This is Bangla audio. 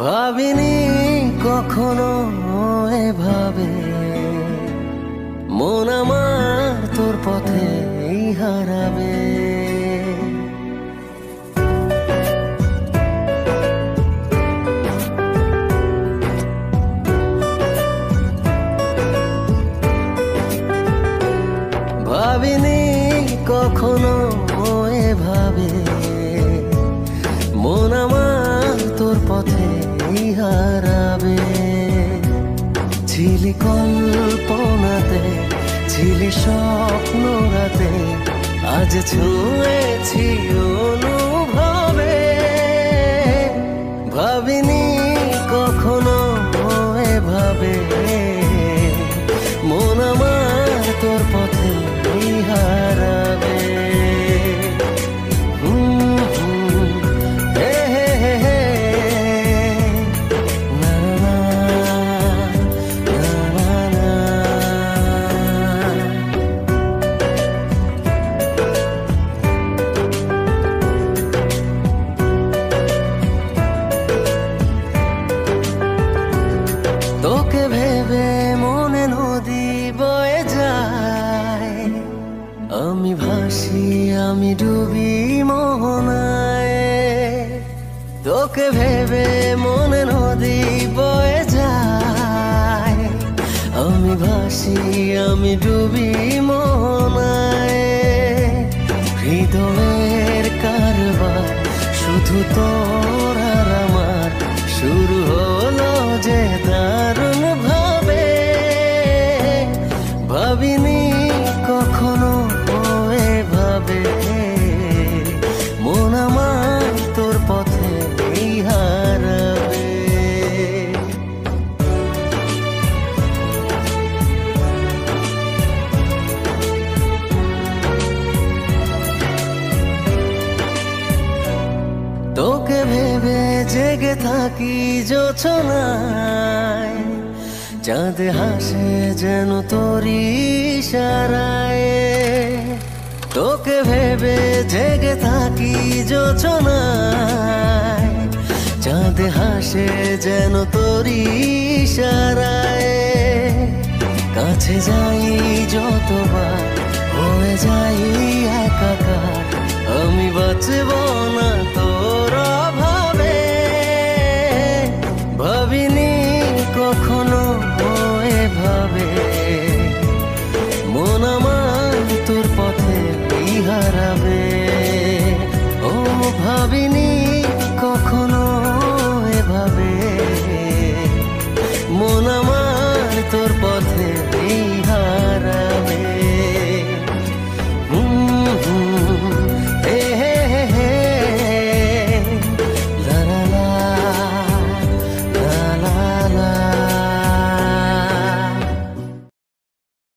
ভাবিনি কখনো এভাবে মন আমার তোর পথে হারাবে। ভাবিনি কখনো এভাবে মন আমার তোর পথে হারাবে। ছিলি কল্পনাতে, ছিলি স্বপ্ন রাতে, আজ ছুঁয়েছি অনুভবে। ভাবিনি কখনো এভাবে মন আমার তোর পথে হারাবে। তোকে ভেবে মনে নদী বয়ে যায়, আমি ভাসি আমি ডুবি মোহনায়। তোকে ভেবে মনে নদী বয়ে যায়, আমি ভাসি আমি ডুবি মোহনায়। হৃদয়ের কারবার শুধু তোর আর আমার, শুরু হলো যে দারুণ ভাবে। ভাবিনি কখনো এভাবে মন আমার তোর পথে হারাবে। তোকে ভেবে জেগে থাকি জোছনায়, চাঁদ হাসে যেন তোরই ইশারায়। তোকে ভেবে জেগে থাকি জোছনায়, চাঁদ হাসে যেন তোরই ইশারায়। কাছে যাই যতবার হয়ে যাই একাকার, আমি বাঁচব না তোর অভাবে। ভাবিনি কখনো এভাবে মন আমার তোর পথে হারাবে। ও ভাবিনি কখনো এভাবে মন আমার